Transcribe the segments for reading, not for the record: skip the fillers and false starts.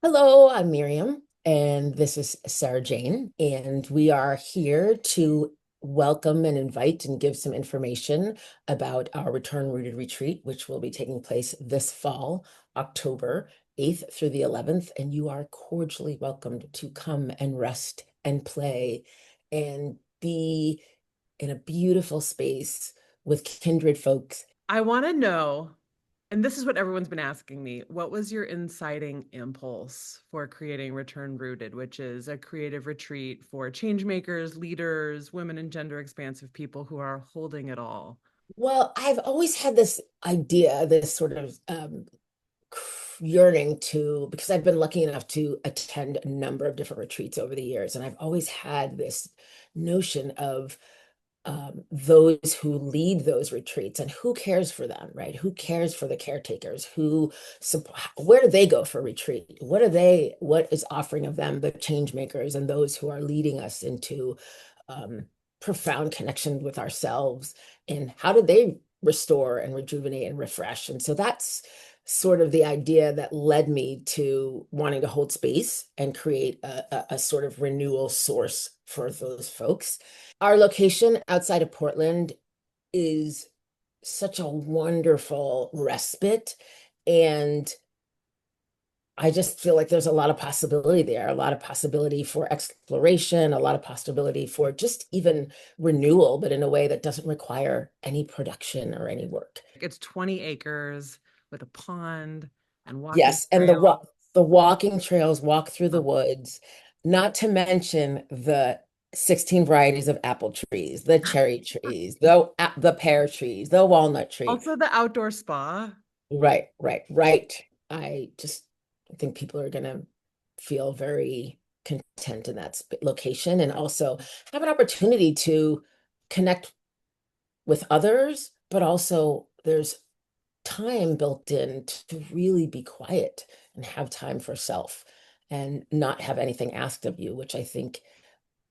Hello, I'm Miriam, and this is Sarah Jane, and we are here to welcome and invite and give some information about our Return Rooted Retreat, which will be taking place this fall, October 8th through the 11th. And you are cordially welcomed to come and rest and play and be in a beautiful space with kindred folks. I want to know, and this is what everyone's been asking me, what was your inciting impulse for creating Return Rooted, which is a creative retreat for change makers, leaders, women and gender expansive people who are holding it all? Well, I've always had this idea, this sort of yearning to, because I've been lucky enough to attend a number of different retreats over the years, and I've always had this notion of those who lead those retreats and who cares for them, right? Who cares for the caretakers? Where do they go for retreat? What is offering of them, the change makers and those who are leading us into um, profound connection with ourselves? And how do they restore and rejuvenate and refresh? And so that's sort of the idea that led me to wanting to hold space and create a sort of renewal source for those folks. Our location outside of Portland is such a wonderful respite. And I just feel like there's a lot of possibility there, a lot of possibility for exploration, a lot of possibility for just even renewal, but in a way that doesn't require any production or any work. It's 20 acres with a pond and walking Yes, and trail. the walking trails walk through the woods, not to mention the 16 varieties of apple trees, the cherry trees, the pear trees, the walnut tree. Also, the outdoor spa. Right, right, right. I just think people are going to feel very content in that location and also have an opportunity to connect with others, but also there's time built in to really be quiet and have time for self and not have anything asked of you, which I think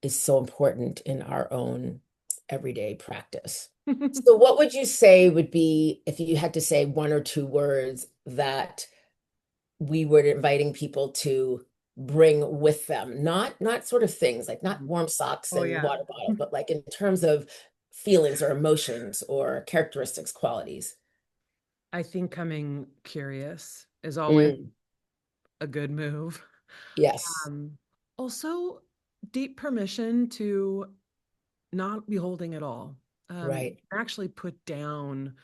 is so important in our own everyday practice. So, what would you say would be, if you had to say one or two words that we were inviting people to bring with them? Not sort of things like not warm socks Oh, and yeah. water bottle, but like in terms of feelings or emotions or characteristics, qualities. I think coming curious is always Mm, a good move. yes, Um, Also, deep permission to not be holding it all. right. Actually put down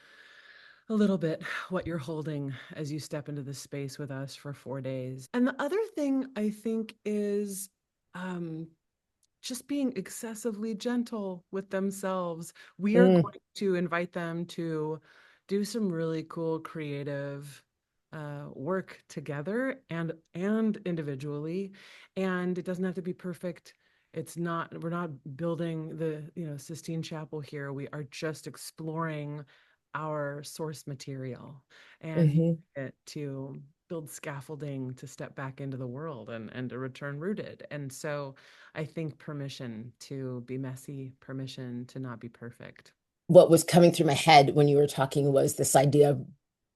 a little bit what you're holding as you step into this space with us for 4 days. And the other thing I think is um, just being excessively gentle with themselves. We are Mm, going to invite them to do some really cool creative work together and individually, and it doesn't have to be perfect. It's not, we're not building the Sistine Chapel here. We are just exploring our source material and mhm. it to build scaffolding to step back into the world and to return rooted. And so I think permission to be messy, permission to not be perfect. What was coming through my head when you were talking was this idea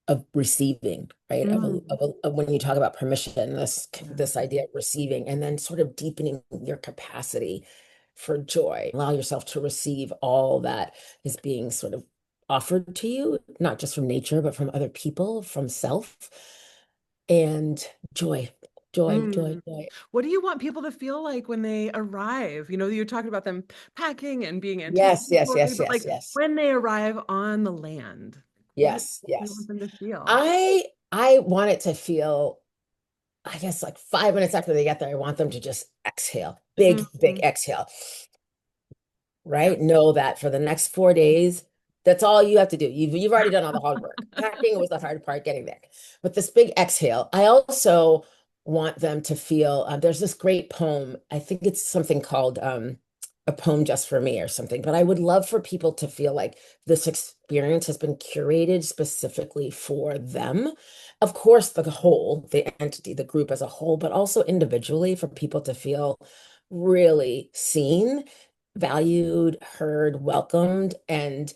of receiving, right? Mm, Of when you talk about permission, yeah. this idea of receiving, and then sort of deepening your capacity for joy. Allow yourself to receive all that is being sort of offered to you, not just from nature, but from other people, from self, and joy, joy, joy, Mm. joy. What do you want people to feel like when they arrive? You're talking about them packing and being Yes, yes, anticipatory, yes, but yes, like yes, when they arrive on the land, what do yes, you want yes. them to feel? I want it to feel, I guess, like 5 minutes after they get there, I want them to just exhale, big, big Mhm. exhale, Yeah. right? Know that for the next 4 days, that's all you have to do. You've already done all the hard work. Packing was the hard part, getting there. But this big exhale, I also want them to feel, there's this great poem. I think it's something called A Poem Just for Me or something. But I would love for people to feel like this experience has been curated specifically for them. Of course, the whole, the entity, the group as a whole, but also individually for people to feel really seen, valued, heard, welcomed, and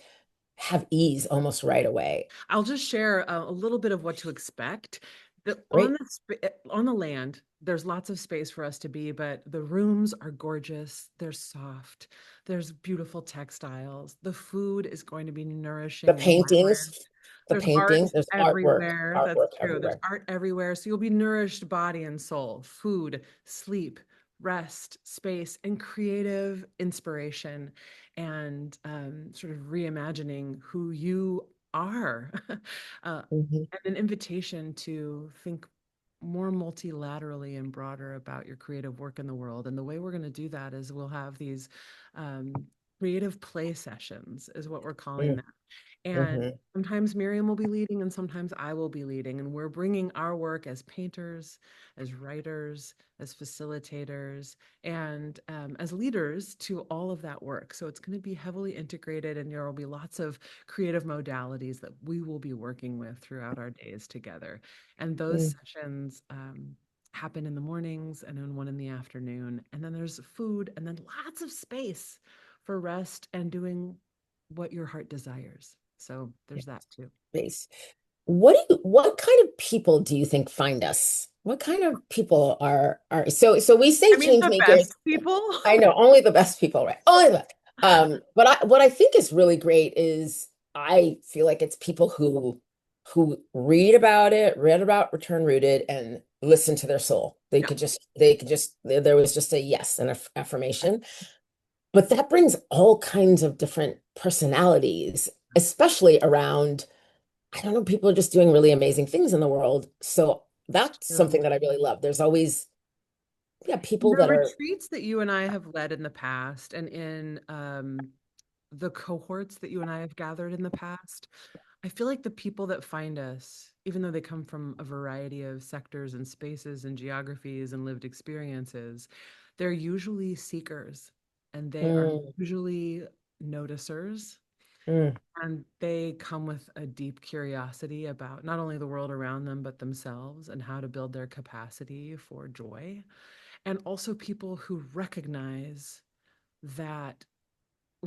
have ease almost right away. I'll just share a little bit of what to expect. On Great. on the land, there's lots of space for us to be, but the rooms are gorgeous. They're soft. There's beautiful textiles. The food is going to be The nourishing and paintings, vibrant. the There's art paintings, there's artwork, everywhere. That's artwork true. There's everywhere. art everywhere. So you'll be nourished body and soul, food, sleep, rest, space, and creative inspiration, and sort of reimagining who you are. uh, Hmm. and an invitation to think more multilaterally and broader about your creative work in the world. And the way we're going to do that is we'll have these um, creative play sessions, is what we're calling them. And Hmm. sometimes Myriam will be leading, and sometimes I will be leading. And we're bringing our work as painters, as writers, as facilitators, and as leaders to all of that work. So it's going to be heavily integrated, and there will be lots of creative modalities that we will be working with throughout our days together. And those sessions happen in the mornings and then one in the afternoon. And then there's food, and then lots of space for rest and doing what your heart desires. So there's that too. Space. What kind of people do you think find us? What kind of people are so we say I mean, change the makers. best people. I know only the best people, right? Only the but what I think is really great is I feel like it's people who read about Return Rooted and listen to their soul. Yeah. They could just there was just a yes and affirmation. But that brings all kinds of different personalities, especially around, I don't know, people are just doing really amazing things in the world. So that's So something that I really love. There's always, yeah, people the that are, retreats that you and I have led in the past and in the cohorts that you and I have gathered in the past, I feel like the people that find us, even though they come from a variety of sectors and spaces and geographies and lived experiences, they're usually seekers, and they are mm, usually noticers, mm, and they come with a deep curiosity about not only the world around them, but themselves and how to build their capacity for joy. And also people who recognize that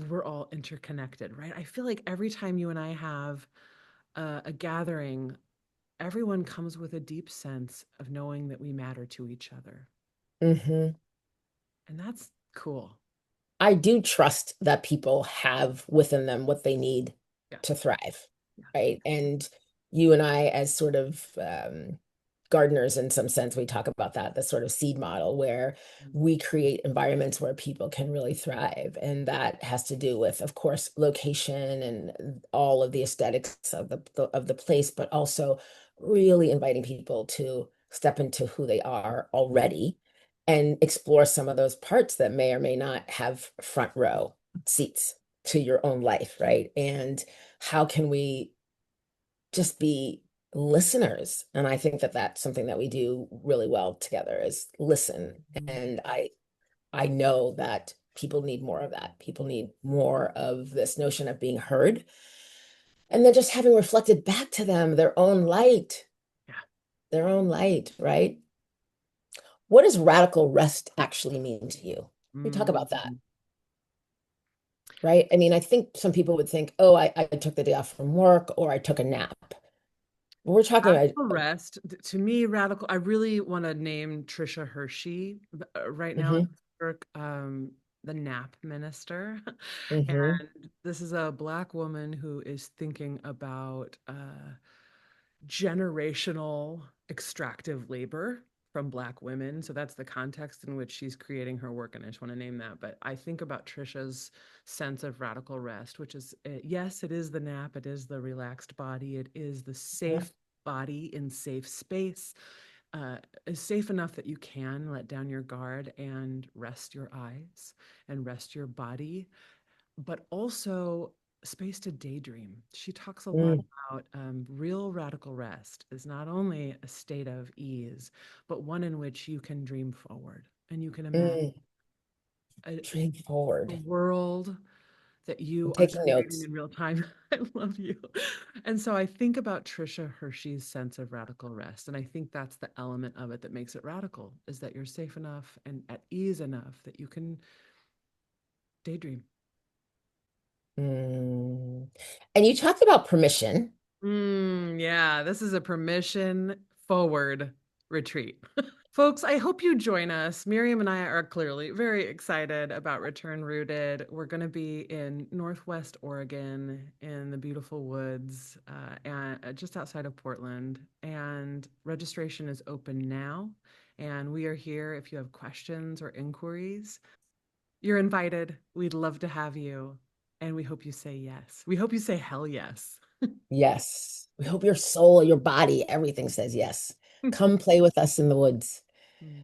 we're all interconnected, right? I feel like every time you and I have a gathering, everyone comes with a deep sense of knowing that we matter to each other. mhm. And that's cool. I do trust that people have within them what they need Yeah. to thrive, Yeah. right? And you and I, as sort of gardeners, in some sense, we talk about that, the sort of seed model where we create environments where people can really thrive. And that has to do with, of course, location and all of the aesthetics of of the place, but also really inviting people to step into who they are already and explore some of those parts that may or may not have front row seats to your own life, right? And how can we just be listeners? And I think that that's something that we do really well together is listen. Mhm. And I know that people need more of that. People need more of this notion of being heard and then just having reflected back to them Yeah. their own light, right? What does radical rest actually mean to you? We talk about that. Mhm. Right? I mean, I think some people would think, oh, I took the day off from work or I took a nap. But we're talking about, Radical rest, to me, radical. I really want to name Trisha Hershey right now in hmm Pittsburgh, the nap minister. hmm And this is a Black woman who is thinking about generational extractive labor from Black women. So that's the context in which she's creating her work. And I just want to name that. But I think about Trisha's sense of radical rest, which is yes, it is the nap, it is the relaxed body, it is the safe body in safe space. Is safe enough that you can let down your guard and rest your eyes and rest your body, but also space to daydream. She talks a lot mm about real radical rest is not only a state of ease, but one in which you can dream forward and you can imagine mm a, Dream a forward. world that I'm you are taking creating notes. in real time. I love you. And so I think about Trisha Hershey's sense of radical rest. And I think that's the element of it that makes it radical, is that you're safe enough and at ease enough that you can daydream. Mm. And you talked about permission. Yeah, this is a permission forward retreat. Folks, I hope you join us. Myriam and I are clearly very excited about Return Rooted. We're going to be in Northwest Oregon in the beautiful woods and just outside of Portland. And registration is open now. And we are here if you have questions or inquiries. You're invited. We'd love to have you. And we hope you say yes. We hope you say hell yes. Yes. We hope your soul, your body, everything says yes. Come play with us in the woods.